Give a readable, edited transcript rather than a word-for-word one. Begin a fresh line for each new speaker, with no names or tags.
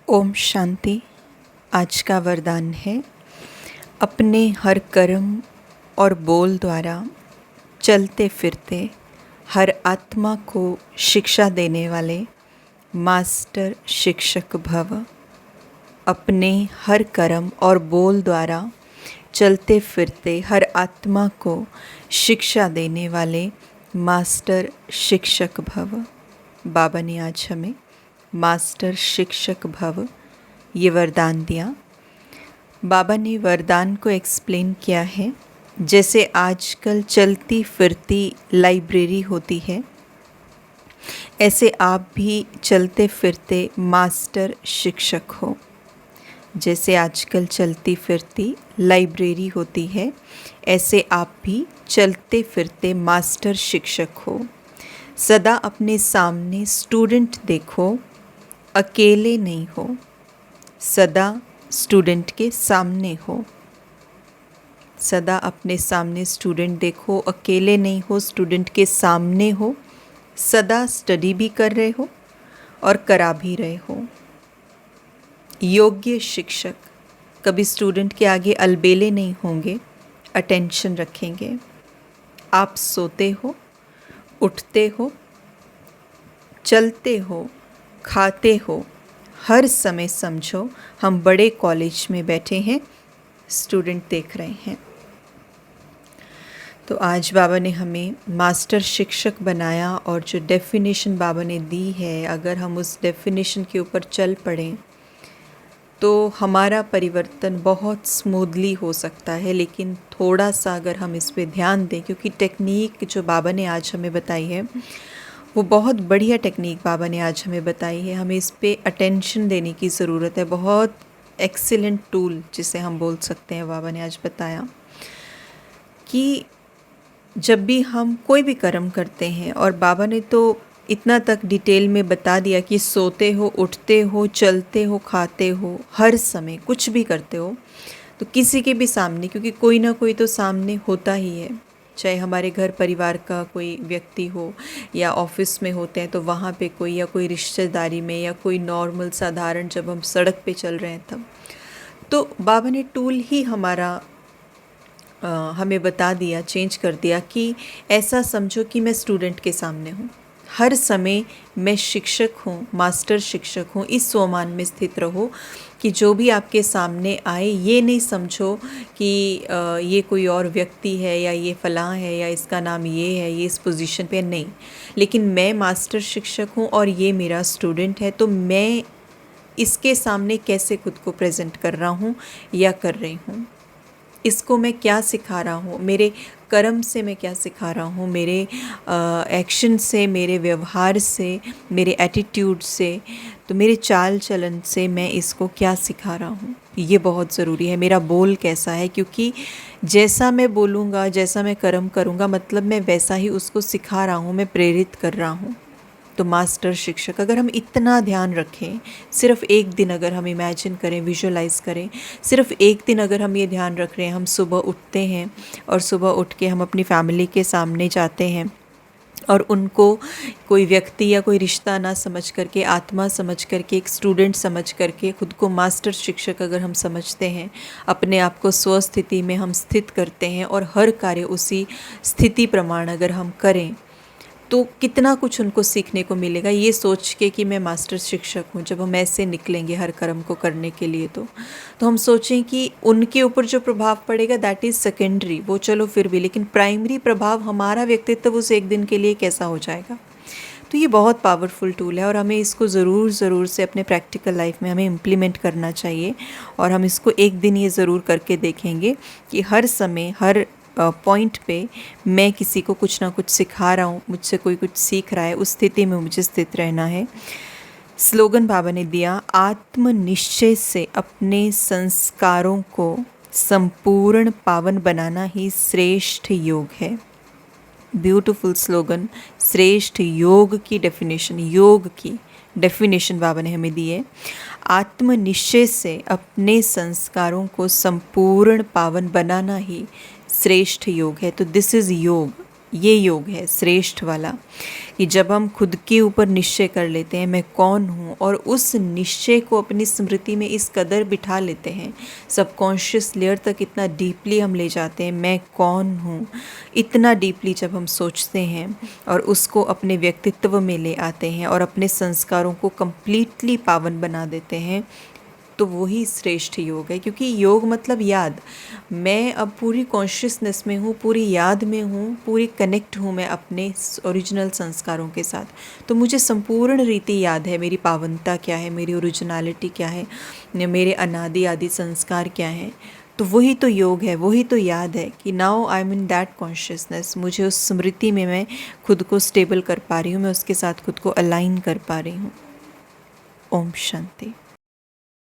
ओम शांति। आज का वरदान है, अपने हर कर्म और बोल द्वारा चलते फिरते हर आत्मा को शिक्षा देने वाले मास्टर शिक्षक भव। अपने हर कर्म और बोल द्वारा चलते फिरते हर आत्मा को शिक्षा देने वाले मास्टर शिक्षक भव। बाबा ने आज हमें मास्टर शिक्षक भव ये वरदान दिया। बाबा ने वरदान को एक्सप्लेन किया है, जैसे आजकल चलती फिरती लाइब्रेरी होती है, ऐसे आप भी चलते फिरते मास्टर शिक्षक हो। जैसे आजकल चलती फिरती लाइब्रेरी होती है, ऐसे आप भी चलते फिरते मास्टर शिक्षक हो। सदा अपने सामने स्टूडेंट देखो, अकेले नहीं हो। सदा स्टूडेंट के सामने हो। सदा अपने सामने स्टूडेंट देखो, अकेले नहीं हो, स्टूडेंट के सामने हो। सदा स्टडी भी कर रहे हो और करा भी रहे हो। योग्य शिक्षक कभी स्टूडेंट के आगे अलबेले नहीं होंगे, अटेंशन रखेंगे। आप सोते हो, उठते हो, चलते हो, खाते हो, हर समय समझो हम बड़े कॉलेज में बैठे हैं, स्टूडेंट देख रहे हैं। तो आज बाबा ने हमें मास्टर शिक्षक बनाया और जो डेफिनेशन बाबा ने दी है, अगर हम उस डेफिनेशन के ऊपर चल पड़ें तो हमारा परिवर्तन बहुत स्मूथली हो सकता है। लेकिन थोड़ा सा अगर हम इस पे ध्यान दें, क्योंकि टेक्निक जो बाबा ने आज हमें बताई है वो बहुत बढ़िया टेक्निक बाबा ने आज हमें बताई है। हमें इस पे अटेंशन देने की ज़रूरत है। बहुत एक्सीलेंट टूल जिसे हम बोल सकते हैं, बाबा ने आज बताया कि जब भी हम कोई भी कर्म करते हैं, और बाबा ने तो इतना तक डिटेल में बता दिया कि सोते हो, उठते हो, चलते हो, खाते हो, हर समय कुछ भी करते हो तो किसी के भी सामने, क्योंकि कोई ना कोई तो सामने होता ही है, चाहे हमारे घर परिवार का कोई व्यक्ति हो या ऑफिस में होते हैं तो वहाँ पे कोई, या कोई रिश्तेदारी में, या कोई नॉर्मल साधारण जब हम सड़क पे चल रहे हैं तब। तो बाबा ने टूल ही हमारा हमें बता दिया, चेंज कर दिया कि ऐसा समझो कि मैं स्टूडेंट के सामने हूँ, हर समय मैं शिक्षक हूँ, मास्टर शिक्षक हूँ। इस स्वमान में स्थित रहो कि जो भी आपके सामने आए ये नहीं समझो कि ये कोई और व्यक्ति है, या ये फ़लाँ है, या इसका नाम ये है, ये इस पोजीशन पे नहीं, लेकिन मैं मास्टर शिक्षक हूँ और ये मेरा स्टूडेंट है। तो मैं इसके सामने कैसे खुद को प्रेजेंट कर रहा हूँ या कर रही हूँ, इसको मैं क्या सिखा रहा हूँ, मेरे कर्म से मैं क्या सिखा रहा हूँ, मेरे एक्शन से, मेरे व्यवहार से, मेरे एटीट्यूड से, तो मेरे चाल चलन से मैं इसको क्या सिखा रहा हूँ, ये बहुत ज़रूरी है। मेरा बोल कैसा है, क्योंकि जैसा मैं बोलूँगा, जैसा मैं कर्म करूँगा, मतलब मैं वैसा ही उसको सिखा रहा हूँ, मैं प्रेरित कर रहा हूँ। तो मास्टर शिक्षक, अगर हम इतना ध्यान रखें, सिर्फ एक दिन अगर हम इमेजिन करें, विजुअलाइज़ करें, सिर्फ एक दिन अगर हम ये ध्यान रख रहे हैं, हम सुबह उठते हैं और सुबह उठ के हम अपनी फैमिली के सामने जाते हैं और उनको कोई व्यक्ति या कोई रिश्ता ना समझ करके, आत्मा समझ करके, एक स्टूडेंट समझ करके, खुद को मास्टर शिक्षक अगर हम समझते हैं, अपने आप को स्वस्थिति में हम स्थित करते हैं और हर कार्य उसी स्थिति प्रमाण अगर हम करें, तो कितना कुछ उनको सीखने को मिलेगा, ये सोच के कि मैं मास्टर शिक्षक हूँ। जब हम ऐसे निकलेंगे हर कर्म को करने के लिए, तो हम सोचें कि उनके ऊपर जो प्रभाव पड़ेगा दैट इज़ सेकेंडरी, वो चलो फिर भी, लेकिन प्राइमरी प्रभाव हमारा व्यक्तित्व उस एक दिन के लिए कैसा हो जाएगा। तो ये बहुत पावरफुल टूल है और हमें इसको ज़रूर से अपने प्रैक्टिकल लाइफ में हमें इम्प्लीमेंट करना चाहिए। और हम इसको एक दिन ये ज़रूर करके देखेंगे कि हर समय, हर पॉइंट पे मैं किसी को कुछ ना कुछ सिखा रहा हूँ, मुझसे कोई कुछ सीख रहा है, उस स्थिति में मुझे स्थित रहना है। स्लोगन बाबा ने दिया, आत्मनिश्चय से अपने संस्कारों को संपूर्ण पावन बनाना ही श्रेष्ठ योग है। Beautiful slogan. श्रेष्ठ योग की डेफिनेशन, योग की डेफिनेशन बाबा ने हमें दी है। आत्मनिश्चय से अपने संस्कारों को संपूर्ण पावन बनाना ही श्रेष्ठ योग है। तो दिस इज़ योग। ये योग है श्रेष्ठ वाला, कि जब हम खुद के ऊपर निश्चय कर लेते हैं मैं कौन हूँ, और उस निश्चय को अपनी स्मृति में इस कदर बिठा लेते हैं, सबकॉन्शियस लेयर तक इतना डीपली हम ले जाते हैं मैं कौन हूँ, इतना डीपली जब हम सोचते हैं और उसको अपने व्यक्तित्व में ले आते हैं और अपने संस्कारों को कंप्लीटली पावन बना देते हैं, तो वही श्रेष्ठ योग है। क्योंकि योग मतलब याद, मैं अब पूरी कॉन्शियसनेस में हूँ, पूरी याद में हूँ, पूरी कनेक्ट हूँ मैं अपने ओरिजिनल संस्कारों के साथ। तो मुझे संपूर्ण रीति याद है मेरी पावनता क्या है, मेरी ओरिजिनलिटी क्या है, मेरे अनादि आदि संस्कार क्या हैं। तो वही तो योग है, वही तो याद है कि now I am in that consciousness. मुझे उस स्मृति में मैं खुद को स्टेबल कर पा रही हूँ, मैं उसके साथ खुद को अलाइन कर पा रही हूँ। ओम शांति।